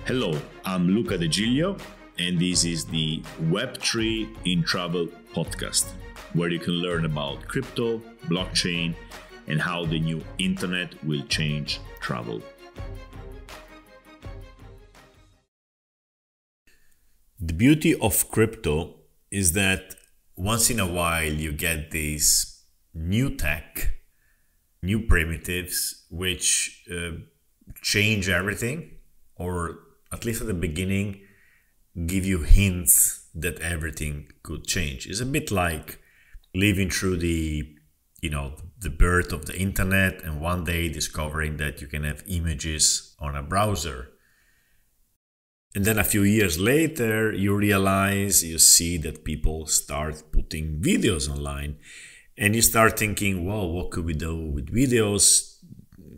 Hello, I'm Luca De Giglio, and this is the Web3 in Travel podcast, where you can learn about crypto, blockchain, and how the new internet will change travel. The beauty of crypto is that once in a while you get these new tech, new primitives, which change everything, or at least at the beginning, give you hints that everything could change. It's a bit like living through the birth of the internet and one day discovering that you can have images on a browser. And then a few years later, you see that people start putting videos online, and you start thinking, well, what could we do with videos?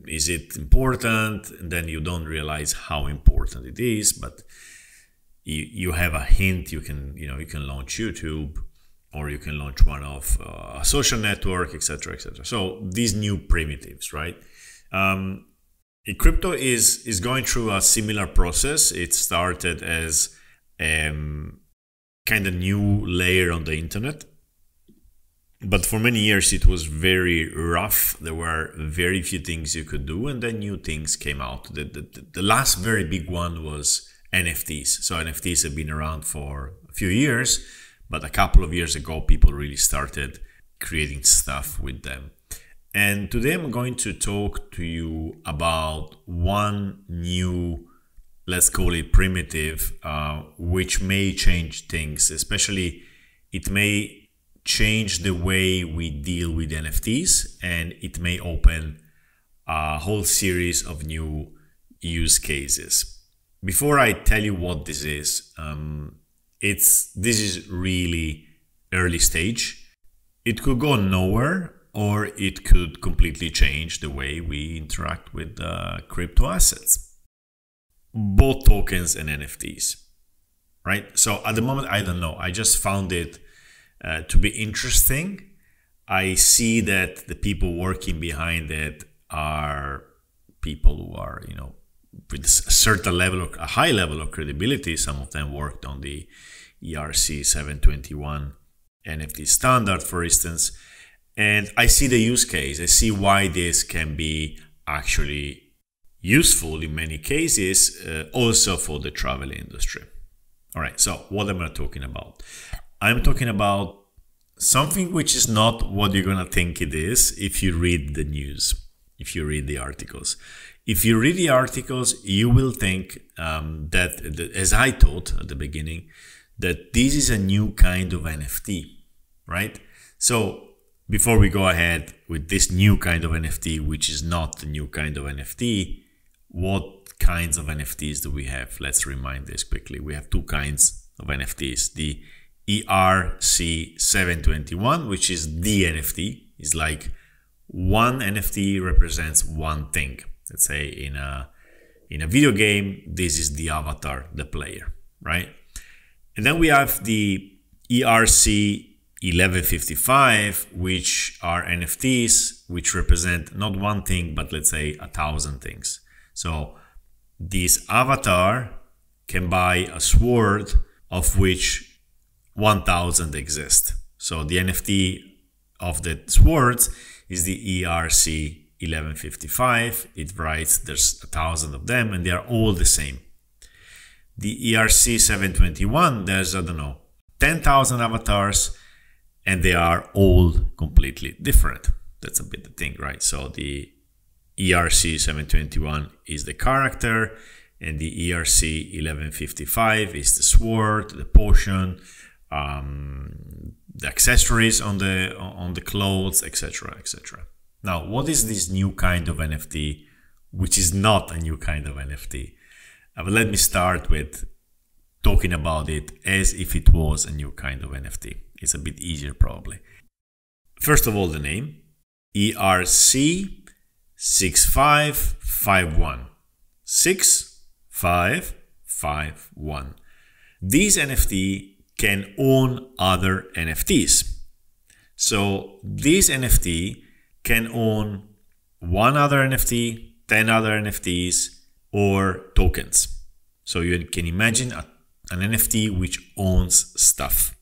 Is it important? And then you don't realize how important it is, but you have a hint. You can launch YouTube, or you can launch one of a social network, etc., etc. So these new primitives, right? Crypto is going through a similar process. It started as kind of new layer on the internet, but for many years it was very rough. There were very few things you could do, and then new things came out. The last very big one was NFTs. So NFTs have been around for a few years, but a couple of years ago people really started creating stuff with them. And today I'm going to talk to you about one new, let's call it primitive, which may change things. Especially, it may change the way we deal with NFTs, and it may open a whole series of new use cases. Before I tell you what this is, this is really early stage. It could go nowhere, or it could completely change the way we interact with crypto assets, both tokens and NFTs, right? So at the moment, I don't know. I just found it to be interesting. I see that the people working behind it are people who are, with a certain level, a high level of credibility. Some of them worked on the ERC6551 NFT standard, for instance. And I see the use case. I see why this can be actually useful in many cases, also for the travel industry. All right, so what am I talking about? I'm talking about something which is not what you're going to think it is if you read the news, if you read the articles. If you read the articles, you will think that, as I thought at the beginning, that this is a new kind of NFT, right? So before we go ahead with this new kind of NFT, which is not the new kind of NFT, what kinds of NFTs do we have? Let's remind this quickly. We have two kinds of NFTs. The ERC721, which is the NFT, is like one NFT represents one thing. Let's say in a video game, this is the avatar, the player, right? And then we have the ERC1155, which are NFTs, which represent not one thing, but let's say 1,000 things. So this avatar can buy a sword of which 1,000 exist. So the NFT of the swords is the ERC1155. It writes there's 1,000 of them, and they are all the same. The ERC721, there's, 10,000 avatars, and they are all completely different. That's a bit the thing, right? So the ERC721 is the character, and the ERC1155 is the sword, the potion, the accessories on the clothes, etc., etc. Now, what is this new kind of NFT, which is not a new kind of NFT? But let me start with talking about it as if it was a new kind of NFT. It's a bit easier probably. First of all, the name, ERC6551. 6551. These NFT can own other NFTs. So this NFT can own one other NFT, 10 other NFTs, or tokens. So you can imagine an NFT which owns stuff.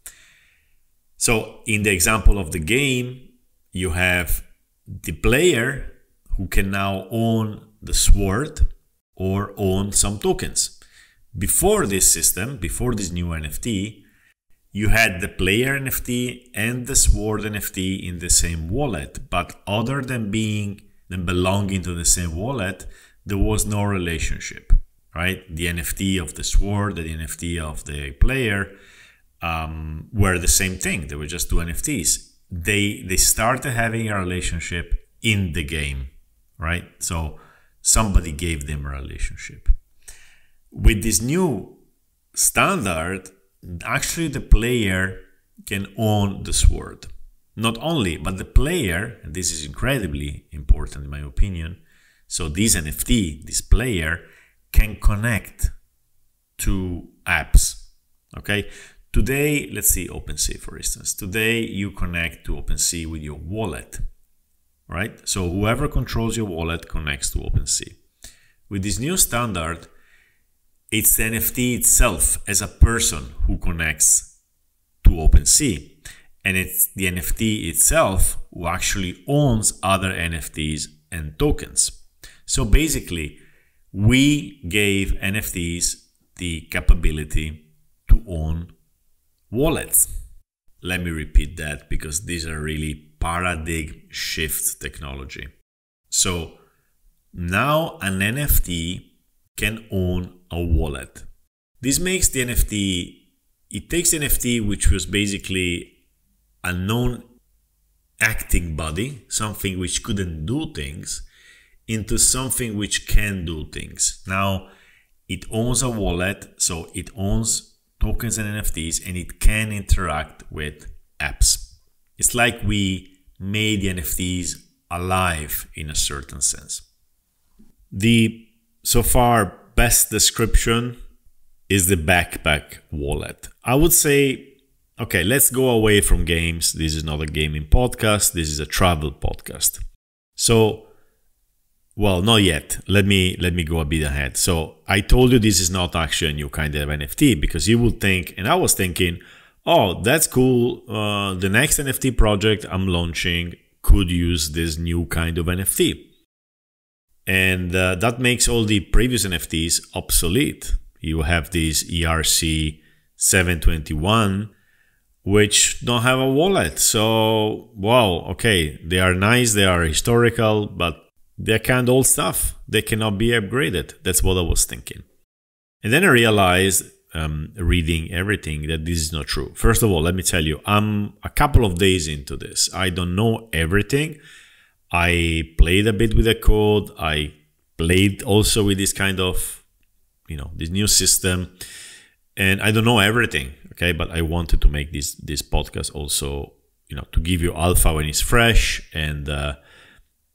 So in the example of the game, you have the player who can now own the sword or own some tokens. Before this system, before this new NFT, you had the player NFT and the sword NFT in the same wallet, but other than belonging to the same wallet, there was no relationship, right? The NFT of the sword and the NFT of the player were the same thing. They were just two NFTs. They started having a relationship in the game, right? So somebody gave them a relationship. With this new standard, actually the player can own the sword. Not only, but the player, and this is incredibly important in my opinion, so this NFT, this player, can connect to apps, okay? Today, let's see OpenSea for instance. Today you connect to OpenSea with your wallet, right? So whoever controls your wallet connects to OpenSea. With this new standard, it's the NFT itself as a person who connects to OpenSea. And it's the NFT itself who actually owns other NFTs and tokens. So basically, we gave NFTs the capability to own wallets. Let me repeat that because these are really paradigm shift technology. So now an NFT can own a wallet. This makes the NFT, it takes the NFT, which was basically a non-acting body, something which couldn't do things, into something which can do things. Now it owns a wallet, so it owns tokens and NFTs, and it can interact with apps. It's like we made the NFTs alive in a certain sense. The so far best description is the backpack wallet. I would say, okay, let's go away from games. This is not a gaming podcast. This is a travel podcast. So, well, not yet. Let me go a bit ahead. So I told you this is not actually a new kind of NFT because you would think, and I was thinking, oh, that's cool. The next NFT project I'm launching could use this new kind of NFT. And that makes all the previous NFTs obsolete. You have these ERC6551, which don't have a wallet. So, wow, okay, they are nice, they are historical, but they're kind of old stuff. They cannot be upgraded. That's what I was thinking. And then I realized, reading everything, that this is not true. First of all, let me tell you, I'm a couple of days into this. I don't know everything. I played a bit with the code. I played also with this kind of, this new system. And I don't know everything, okay? But I wanted to make this podcast also, to give you alpha when it's fresh and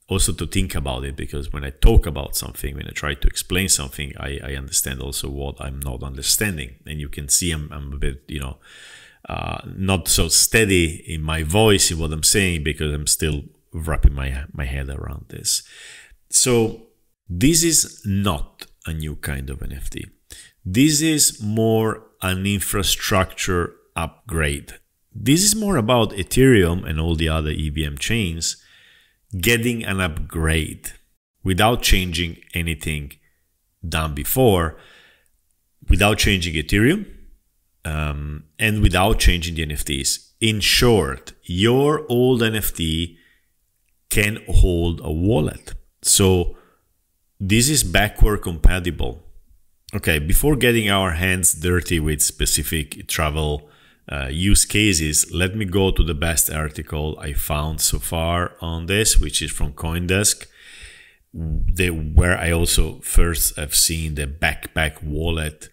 also to think about it. Because when I talk about something, when I try to explain something, I understand also what I'm not understanding. And you can see I'm a bit, not so steady in my voice in what I'm saying because I'm still wrapping my head around this. So this is not a new kind of NFT. This is more an infrastructure upgrade. This is more about Ethereum and all the other EVM chains getting an upgrade without changing anything done before, without changing Ethereum, and without changing the NFTs. In short, your old NFT can hold a wallet. So this is backward compatible. Okay, before getting our hands dirty with specific travel use cases, let me go to the best article I found so far on this, which is from CoinDesk, where I also first have seen the backpack wallet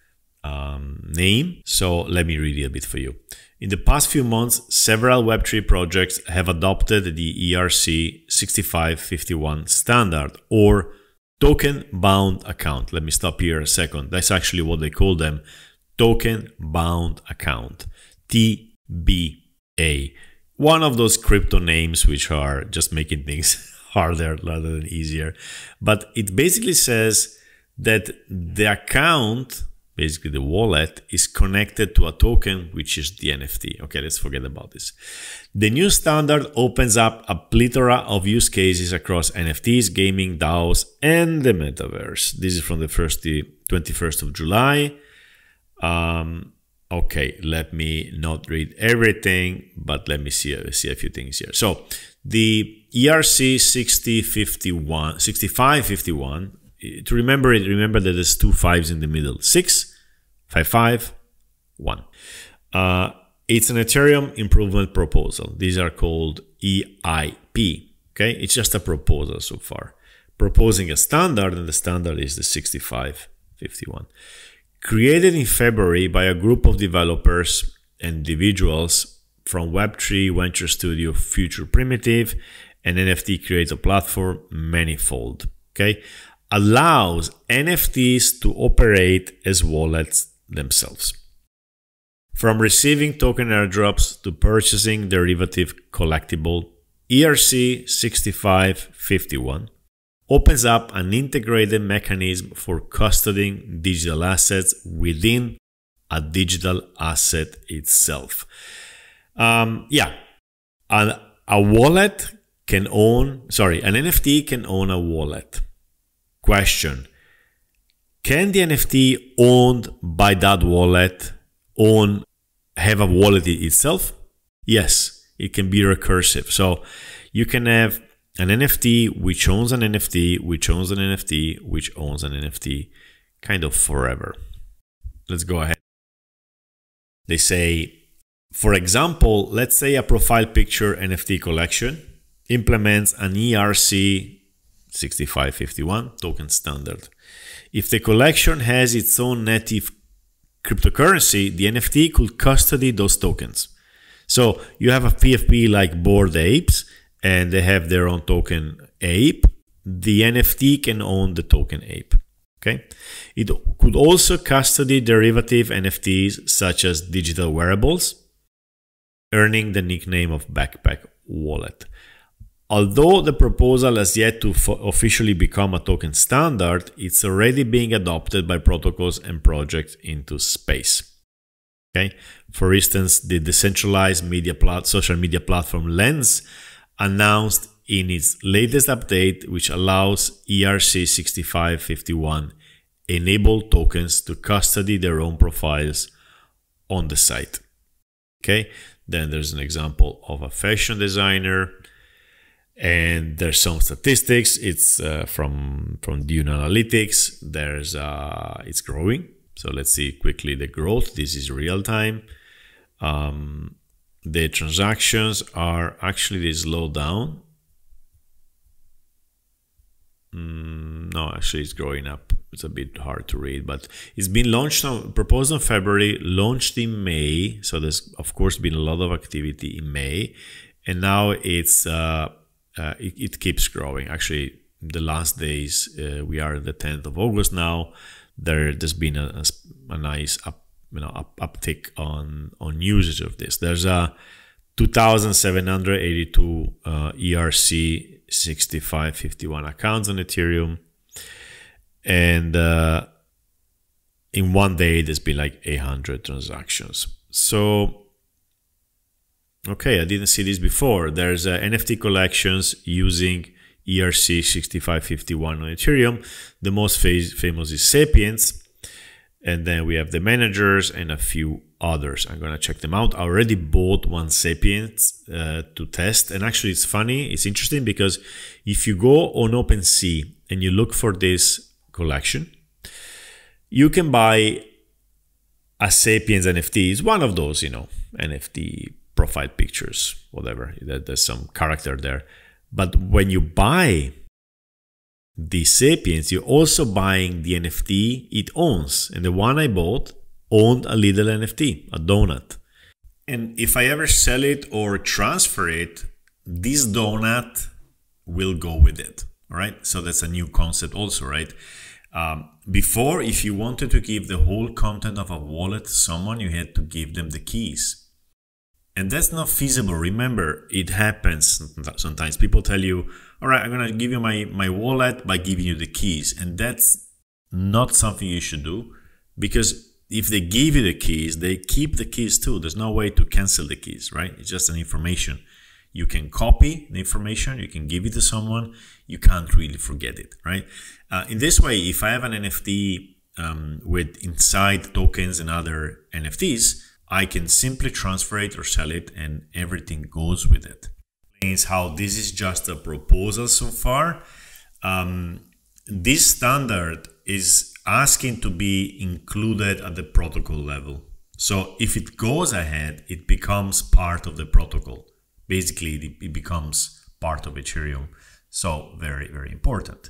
name. So let me read it a bit for you. In the past few months, several Web3 projects have adopted the ERC6551 standard, or token-bound account. Let me stop here a second. That's actually what they call them, token-bound account, TBA. one of those crypto names which are just making things harder rather than easier. But it basically says that the account, basically the wallet, is connected to a token, which is the NFT. Okay, let's forget about this. The new standard opens up a plethora of use cases across NFTs, gaming, DAOs, and the metaverse. This is from the 21st of July. Okay, let me not read everything, but let me see a few things here. So the ERC6551, to remember it, remember that there's 2 5s in the middle. 6551. It's an Ethereum improvement proposal. These are called EIP. Okay, it's just a proposal so far, proposing a standard, and the standard is the 6551. Created in February by a group of developers and individuals from Web3 Venture Studio, Future Primitive, and NFT creator platform Manifold. Okay, allows NFTs to operate as wallets themselves. From receiving token airdrops to purchasing derivative collectible, ERC6551 opens up an integrated mechanism for custodying digital assets within a digital asset itself. A wallet can own, an NFT can own a wallet. Question: can the NFT owned by that wallet have a wallet itself? Yes, it can be recursive. So you can have an NFT which owns an NFT, which owns an NFT, which owns an NFT, kind of forever. Let's go ahead. They say, for example, let's say a profile picture NFT collection implements an ERC6551 token standard. If the collection has its own native cryptocurrency, the NFT could custody those tokens. So you have a PFP like Bored Apes, and they have their own token ape. The NFT can own the token ape. Okay. It could also custody derivative NFTs such as digital wearables, earning the nickname of Backpack Wallet. Although the proposal has yet to officially become a token standard, it's already being adopted by protocols and projects into space. Okay. For instance, the decentralized social media platform Lens announced in its latest update, which allows ERC6551 enabled tokens to custody their own profiles on the site. Okay, then there's an example of a fashion designer, and there's some statistics. It's from Dune Analytics. It's growing. So let's see quickly the growth. This is real time. The transactions are actually, they slow down. No, actually it's growing up. It's a bit hard to read, but it's been proposed in February, launched in May. So there's of course been a lot of activity in May, and now it keeps growing. Actually, the last days, we are the 10th of August now. There's been a nice uptick on usage of this. There's a 2,782 ERC6551 accounts on Ethereum, and in one day there's been like 800 transactions. So okay, I didn't see this before. There's NFT collections using ERC6551 on Ethereum. The most famous is Sapiens, and then we have the managers and a few others. I'm gonna check them out. I already bought one Sapiens to test, and actually it's funny, it's interesting, because if you go on OpenSea and you look for this collection, you can buy a Sapiens NFT. It's one of those, NFT profile pictures, whatever, there's some character there. But when you buy the Sapiens, you're also buying the NFT it owns. And the one I bought owned a little NFT, a donut. And if I ever sell it or transfer it, this donut will go with it. All right. So that's a new concept also, right? Before, if you wanted to give the whole content of a wallet to someone, you had to give them the keys. And that's not feasible. Remember, it happens sometimes. People tell you, all right, I'm going to give you my wallet by giving you the keys. And that's not something you should do, because if they give you the keys, they keep the keys too. There's no way to cancel the keys, right? It's just an information. You can copy the information, you can give it to someone, you can't really forget it, right? In this way, if I have an NFT with inside tokens and other NFTs, I can simply transfer it or sell it and everything goes with it. Means how this is just a proposal so far. This standard is asking to be included at the protocol level. So if it goes ahead, it becomes part of the protocol. Basically, it becomes part of Ethereum. So very, very important.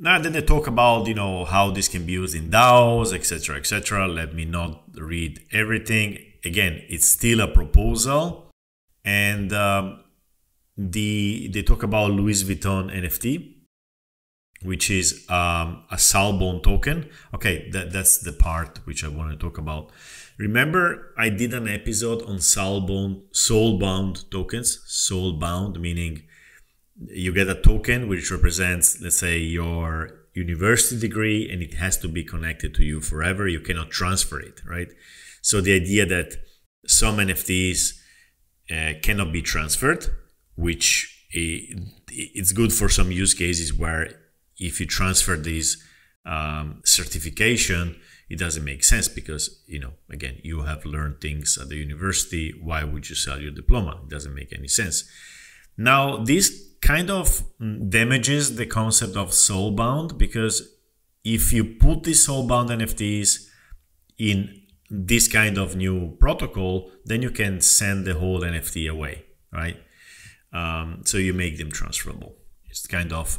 Now then they talk about, you know, how this can be used in DAOs, etc., etc. Let me not read everything. Again, it's still a proposal. And they talk about Louis Vuitton NFT, which is a Soulbound token. Okay, that's the part which I want to talk about. Remember, I did an episode on soulbound tokens. Soulbound meaning you get a token which represents, let's say, your university degree, and it has to be connected to you forever. You cannot transfer it, right? So the idea that some NFTs cannot be transferred, which it's good for some use cases where if you transfer this certification, it doesn't make sense because, you know, again, you have learned things at the university. Why would you sell your diploma? It doesn't make any sense. Now, this kind of damages the concept of soulbound, because if you put these soulbound NFTs in this kind of new protocol, then you can send the whole NFT away, right? So you make them transferable. It's kind of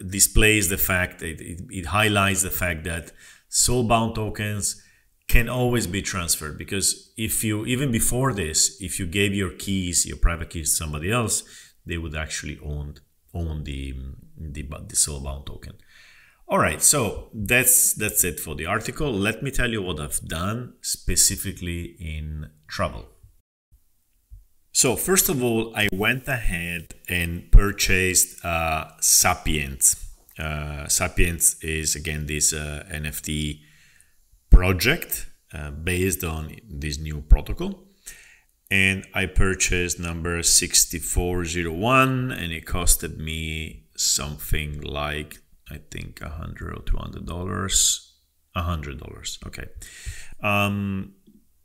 displays the fact that it highlights the fact that soulbound tokens can always be transferred, because if you, even before this, if you gave your keys, your private keys to somebody else, they would actually own the soulbound token. All right, so that's it for the article. Let me tell you what I've done specifically in travel. So first of all, I went ahead and purchased Sapiens. Sapiens is, again, this NFT project based on this new protocol. And I purchased number 6401, and it costed me something like, I think, $100 or $200. $100, okay.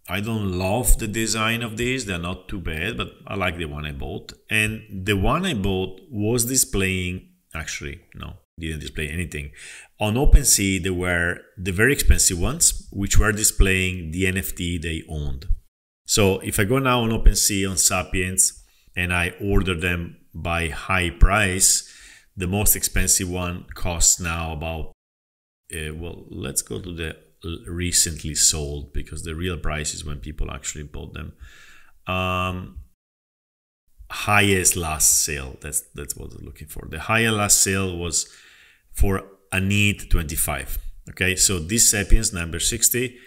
I don't love the design of these. They're not too bad, but I like the one I bought. And the one I bought was displaying, actually, no, didn't display anything. On OpenSea, there were the very expensive ones, which were displaying the NFT they owned. So if I go now on OpenSea on Sapiens and I order them by high price, the most expensive one costs now about, well, let's go to the recently sold, because the real price is when people actually bought them. Highest last sale, that's what I'm looking for. The highest last sale was for a NEET 25. Okay, so this Sapiens number 60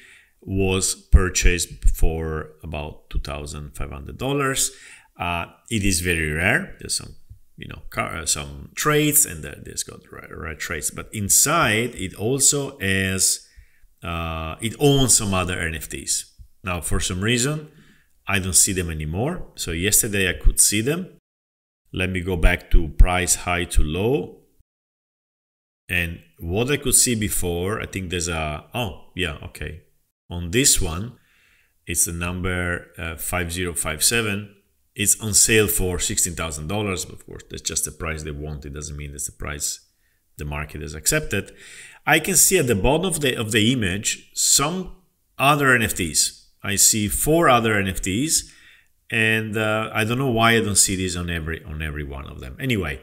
was purchased for about $2,500. It is very rare. There's some, you know, some traits, and there's got rare traits. But inside, it also has, it owns some other NFTs. Now, for some reason, I don't see them anymore. So yesterday I could see them. Let me go back to price high to low. And what I could see before, I think there's a, oh, yeah, okay. On this one, it's the number 5057. It's on sale for $16,000. But of course, that's just the price they want. It doesn't mean that's the price the market has accepted. I can see at the bottom of the image some other NFTs. I see 4 other NFTs, and I don't know why I don't see these on every one of them. Anyway,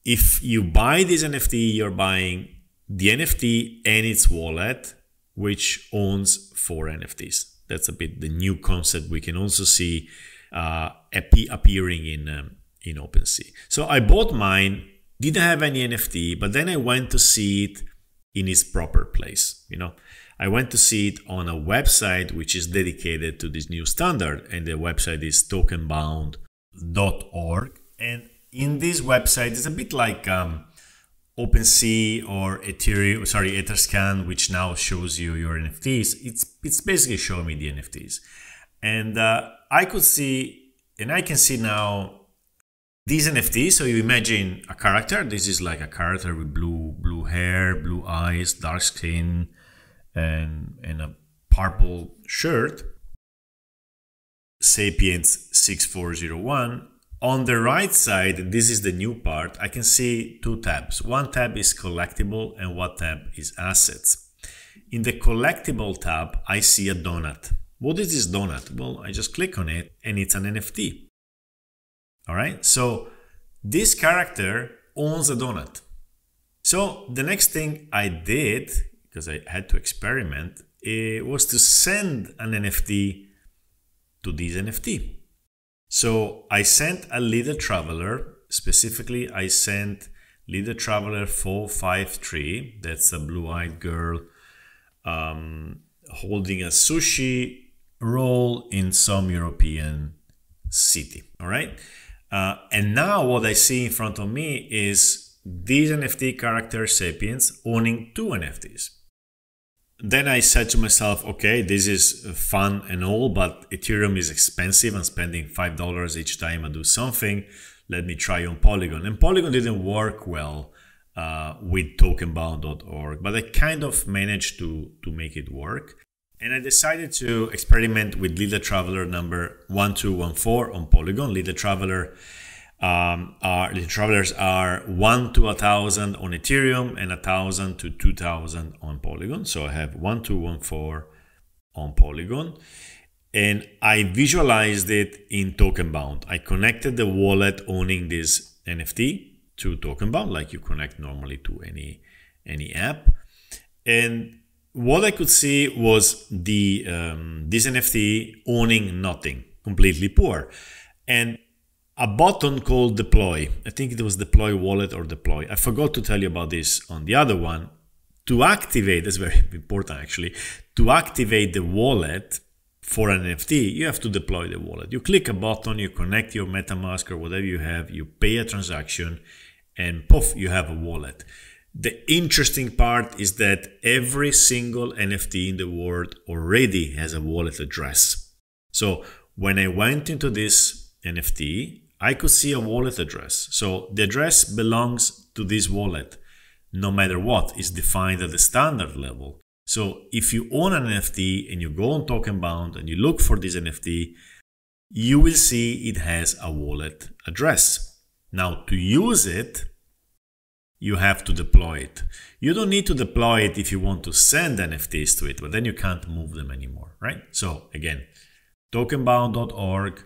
if you buy this NFT, you're buying the NFT and its wallet, which owns 4 NFTs. That's a bit the new concept we can also see appearing in OpenSea. So I bought mine, didn't have any NFT, but then I went to see it in its proper place. You know, I went to see it on a website which is dedicated to this new standard, and the website is tokenbound.org. And in this website, it's a bit like OpenSea or Ethereum, sorry, Etherscan, which now shows you your NFTs. It's basically showing me the NFTs. And I could see, and I can see now these NFTs. So you imagine a character. This is like a character with blue hair, blue eyes, dark skin, and a purple shirt. Sapiens 6401. On the right side, this is the new part. I can see two tabs. One tab is collectible and one tab is assets. In the collectible tab, I see a donut. What is this donut? Well, I just click on it and it's an NFT. All right, so this character owns a donut. So the next thing I did, because I had to experiment, was to send an NFT to this NFT. So I sent a little traveler, specifically I sent little traveler 453, that's a blue-eyed girl holding a sushi roll in some European city, all right? And now what I see in front of me is this NFT character Sapiens owning two NFTs. Then I said to myself, okay, this is fun and all, but Ethereum is expensive. I'm spending $5 each time I do something. Let me try on Polygon. And Polygon didn't work well with tokenbound.org, but I kind of managed to make it work. And I decided to experiment with Little Traveler number 1214 on Polygon. Little Travelers are 1 to 1,000 on Ethereum and 1,000 to 2,000 on Polygon. So I have 1214 on Polygon, and I visualized it in TokenBound. I connected the wallet owning this NFT to TokenBound, like you connect normally to any app. And what I could see was the this NFT owning nothing, completely poor, and a button called deploy. I think it was deploy wallet or deploy. I forgot to tell you about this on the other one. To activate, that's very important actually, to activate the wallet for an NFT, you have to deploy the wallet. You click a button, you connect your MetaMask or whatever you have, you pay a transaction, and poof, you have a wallet. The interesting part is that every single NFT in the world already has a wallet address. So when I went into this NFT, I could see a wallet address. So the address belongs to this wallet, no matter what, is defined at the standard level. So if you own an NFT and you go on TokenBound and you look for this NFT, you will see it has a wallet address. Now to use it, you have to deploy it. You don't need to deploy it if you want to send NFTs to it, but then you can't move them anymore, right? So again, tokenbound.org,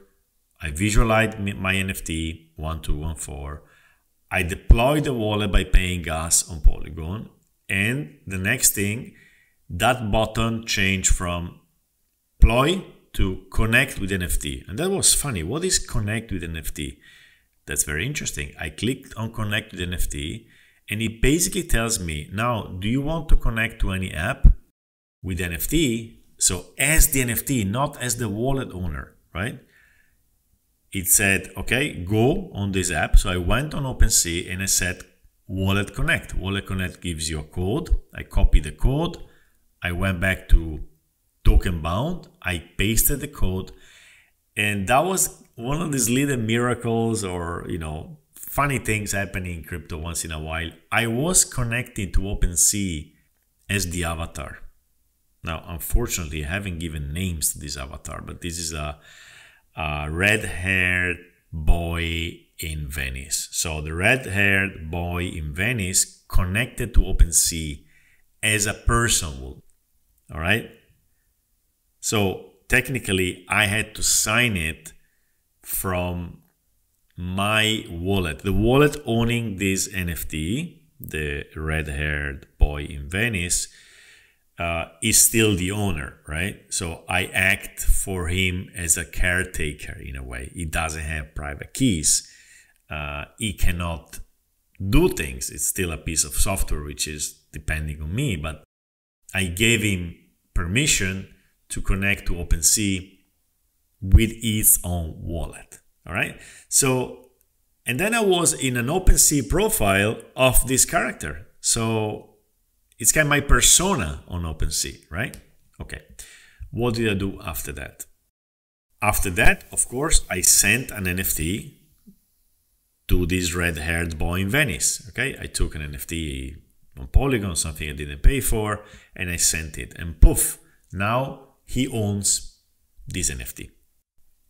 I visualized my NFT 1214. I deployed the wallet by paying gas on Polygon. And the next thing, that button changed from deploy to connect with NFT. And that was funny. What is connect with NFT? That's very interesting. I clicked on connect with NFT and it basically tells me, now, do you want to connect to any app with NFT? So as the NFT, not as the wallet owner, right? It said, okay, go on this app. So I went on OpenSea and I said, Wallet Connect. Wallet Connect gives you a code. I copied the code. I went back to TokenBound. I pasted the code. And that was one of these little miracles or, funny things happening in crypto once in a while. I was connecting to OpenSea as the avatar. Now, unfortunately, I haven't given names to this avatar, but this is a red-haired boy in Venice. So the red-haired boy in Venice connected to OpenSea as a person would. All right. So technically, I had to sign it from my wallet. The wallet owning this NFT, the red-haired boy in Venice, is still the owner, right? So I act for him as a caretaker in a way. He doesn't have private keys. He cannot do things. It's still a piece of software which is depending on me, but I gave him permission to connect to OpenSea with its own wallet. All right. So, and then I was in an OpenSea profile of this character. So it's kind of my persona on OpenSea, right? Okay. What did I do after that? After that, of course, I sent an NFT to this red-haired boy in Venice. Okay. I took an NFT on Polygon, something I didn't pay for, and I sent it. And poof, now he owns this NFT.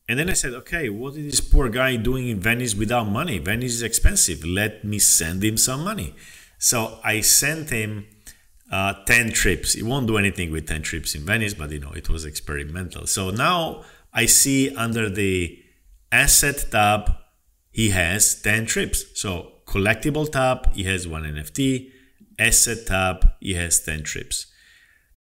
And then I said, okay, what is this poor guy doing in Venice without money? Venice is expensive. Let me send him some money. So I sent him 10 trips. He won't do anything with 10 trips in Venice, but you know, it was experimental. So now I see under the asset tab, he has 10 trips. So collectible tab, he has one NFT. Asset tab, he has 10 trips.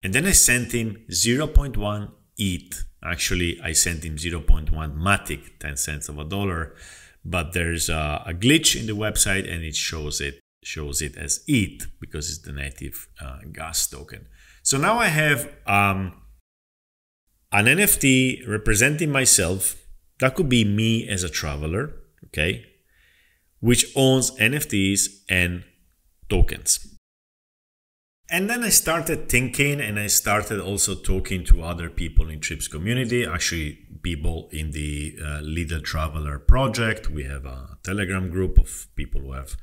And then I sent him 0.1 ETH. Actually, I sent him 0.1 Matic, 10 cents of a dollar, but there's a glitch in the website and it shows it as ETH because it's the native gas token. So now I have an NFT representing myself. That could be me as a traveler, okay, which owns NFTs and tokens. And then I started thinking, and I started also talking to other people in Trips community, actually people in the Little Traveler project. We have a Telegram group of people who have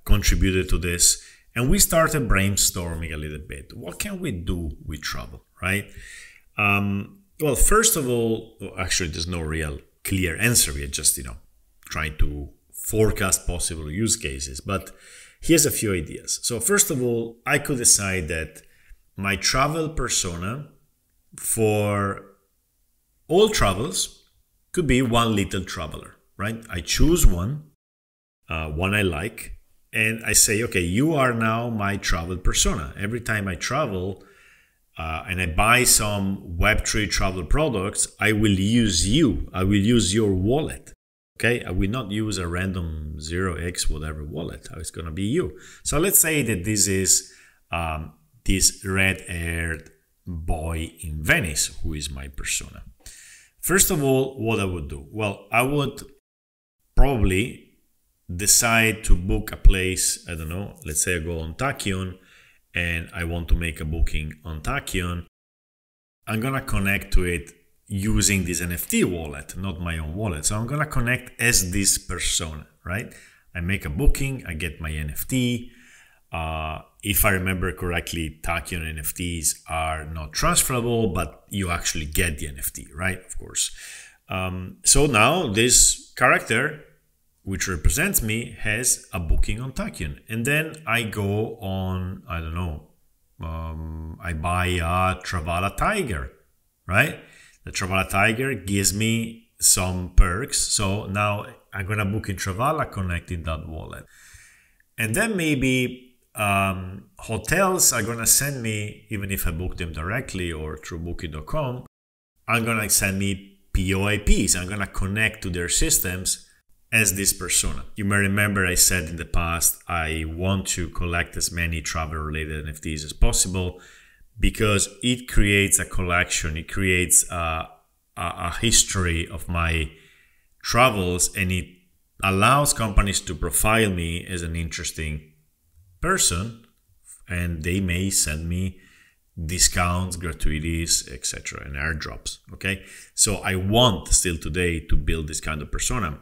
contributed to this. And we started brainstorming a little bit. What can we do with travel, right? Well, first of all, actually, there's no real clear answer. We're just, trying to forecast possible use cases. But here's a few ideas. So first of all, I could decide that my travel persona for all travels could be one little traveler, right? I choose one I like, and I say, okay, you are now my travel persona. Every time I travel and I buy some Web3 travel products, I will use you. I will use your wallet. Okay, I will not use a random 0x whatever wallet. It's going to be you. So let's say that this is this red-haired boy in Venice, who is my persona. First of all, what I would do? Well, I would probably decide to book a place. I don't know. Let's say I go on Tachyon and I want to make a booking on Tachyon. I'm going to connect to it using this NFT wallet, not my own wallet. So I'm going to connect as this persona, right? I make a booking, I get my NFT. If I remember correctly, Tachyon NFTs are not transferable, but you actually get the NFT, right? Of course. So now this character, which represents me, has a booking on Tachyon. And then I go on, I don't know, I buy a Travala Tiger, right? The Travala Tiger gives me some perks. So now I'm going to book in Travala connecting that wallet. And then maybe hotels are going to send me, even if I book them directly or through booking.com, I'm going to send me POIPs. I'm going to connect to their systems as this persona. You may remember I said in the past, I want to collect as many travel-related NFTs as possible, because it creates a collection, it creates a history of my travels, and it allows companies to profile me as an interesting person, and they may send me discounts, gratuities, etc., and airdrops. Okay, so I want still today to build this kind of persona,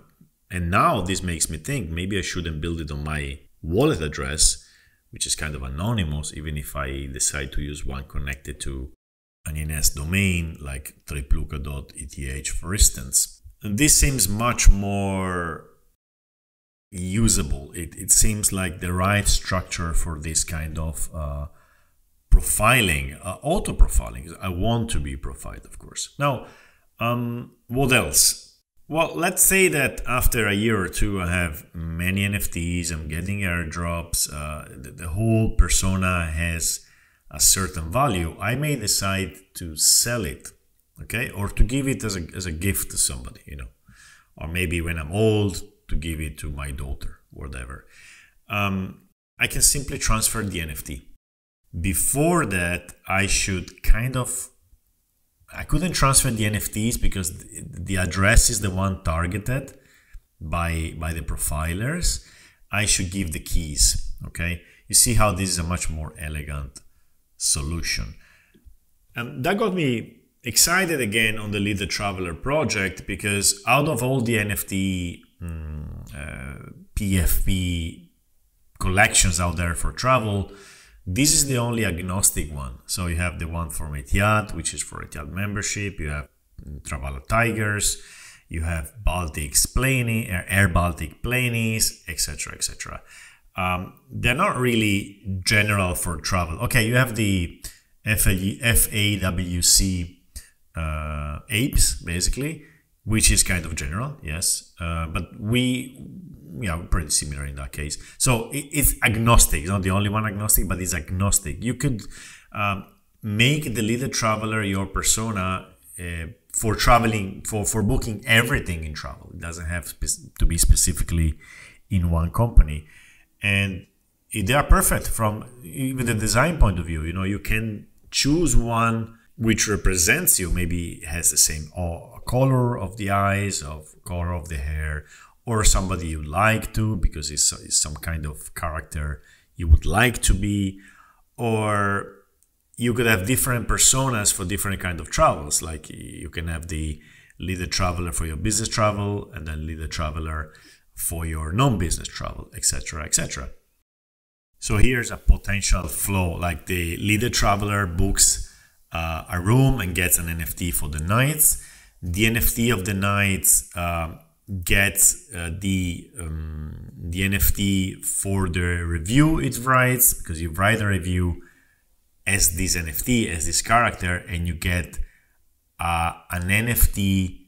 and now this makes me think maybe I shouldn't build it on my wallet address, which is kind of anonymous, even if I decide to use one connected to an INS domain like tripluca.eth, for instance. And this seems much more usable. It seems like the right structure for this kind of profiling, auto-profiling. I want to be profiled, of course. Now, what else? Well, let's say that after a year or two, I have many NFTs, I'm getting airdrops, the whole persona has a certain value. I may decide to sell it, okay? Or to give it as a gift to somebody, or maybe when I'm old, to give it to my daughter, whatever. I can simply transfer the NFT. before that, I couldn't transfer the NFTs because the address is the one targeted by the profilers. I should give the keys. Okay, you see how this is a much more elegant solution. And that got me excited again on the Lead the Traveler project, because out of all the NFT PFP collections out there for travel, this is the only agnostic one. So you have the one from Etihad, which is for Etihad membership. You have Travala Tigers. You have Baltic's Plane, Air Baltic Planes, etc., etc. They're not really general for travel. Okay, you have the FAWC apes, basically, which is kind of general, yes. But we're pretty similar in that case. So it's agnostic. It's not the only one agnostic, but it's agnostic. You could make the Lead the Traveler your persona for traveling, for booking everything in travel. It doesn't have to be specifically in one company. And they are perfect from even the design point of view. You know, you can choose one which represents you, maybe has the same color of the eyes, of color of the hair, or somebody you like to, because it's some kind of character you would like to be. Or you could have different personas for different kind of travels. Like you can have the Lead the Traveler for your business travel, and then Lead the Traveler for your non-business travel, etc., etc. So here's a potential flow. Like the Lead the Traveler books a room and gets an NFT for the nights. The NFT of the nights gets the NFT for the review it writes, because you write a review as this NFT, as this character, and you get an NFT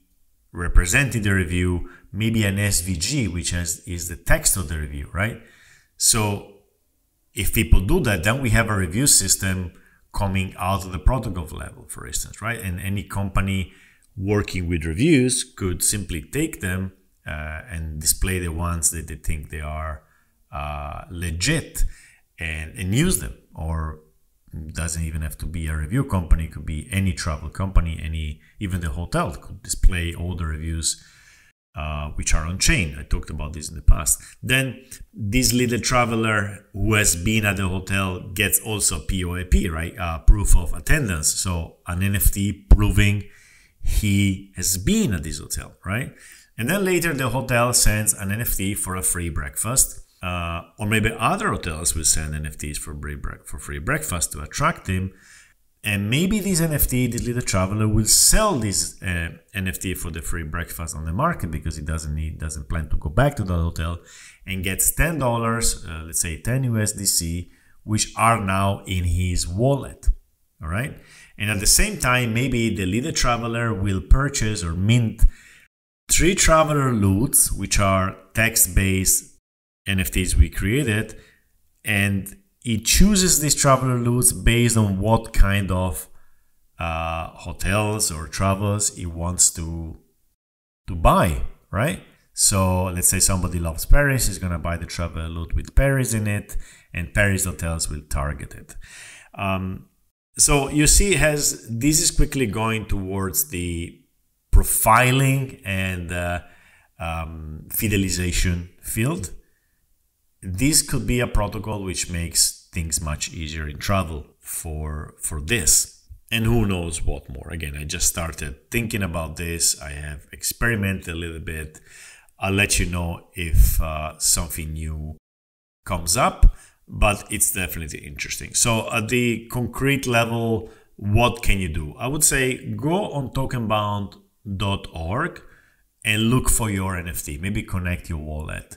representing the review, maybe an SVG, which is the text of the review, right? So if people do that, then we have a review system coming out of the protocol level, for instance, right? And any company working with reviews could simply take them and display the ones that they think they are legit and use them. Or doesn't even have to be a review company, it could be any travel company, even the hotel could display all the reviews which are on chain. I talked about this in the past. Then this Lead the Traveler who has been at the hotel gets also POAP, right? Proof of attendance. So an NFT proving he has been at this hotel, right? And then later the hotel sends an NFT for a free breakfast. Or maybe other hotels will send NFTs for free breakfast to attract him. And maybe this NFT, this Lead the Traveler, will sell this NFT for the free breakfast on the market, because he doesn't plan to go back to the hotel, and gets $10, let's say 10 USDC, which are now in his wallet. All right. And at the same time, maybe the Lead the Traveler will purchase or mint 3 Traveler Loots, which are text-based NFTs we created, and he chooses these Traveler Loots based on what kind of hotels or travels he wants to buy, right? So let's say somebody loves Paris, he's gonna buy the Traveler Loot with Paris in it, and Paris hotels will target it. So you see, this is quickly going towards the profiling and fidelization field. This could be a protocol which makes things much easier in travel for this. And who knows what more. Again, I just started thinking about this. I have experimented a little bit. I'll let you know if something new comes up, but it's definitely interesting. So at the concrete level, what can you do? I would say go on tokenbound.org and look for your NFT. Maybe connect your wallet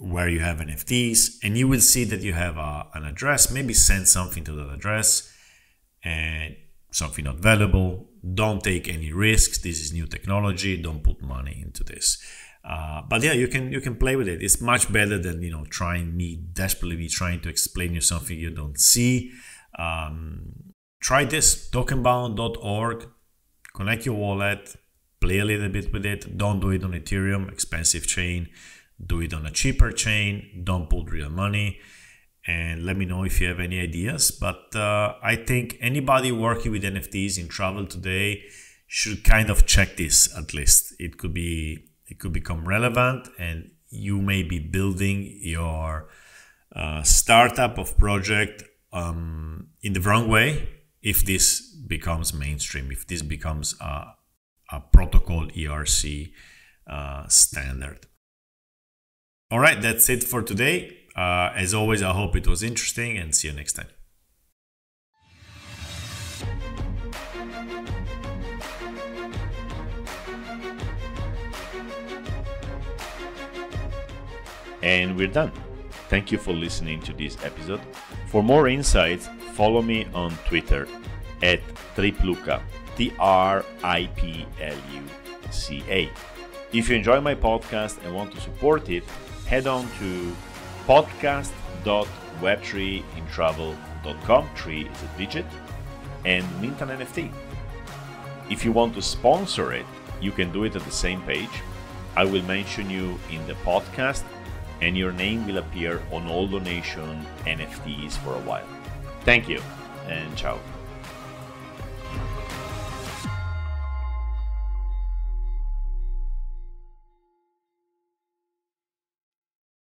where you have NFTs, and you will see that you have an address. Maybe send something to that address, and something not valuable. Don't take any risks. This is new technology. Don't put money into this. But yeah, you can play with it. It's much better than desperately trying to explain you something you don't see. Try this, tokenbound.org. Connect your wallet. Play a little bit with it. Don't do it on Ethereum, expensive chain. Do it on a cheaper chain. Don't put real money. and let me know if you have any ideas. But I think anybody working with NFTs in travel today should kind of check this at least. It could become relevant, and you may be building your startup of project in the wrong way if this becomes mainstream, if this becomes a protocol ERC standard. All right, that's it for today. As always, I hope it was interesting, and see you next time. And we're done. Thank you for listening to this episode. For more insights, follow me on Twitter at Tripluca, TRIPLUCA. If you enjoy my podcast and want to support it, head on to podcast.web3intravel.com, 3 is a digit, and mint an NFT. If you want to sponsor it, you can do it at the same page. I will mention you in the podcast, and your name will appear on all donation NFTs for a while. Thank you, and ciao.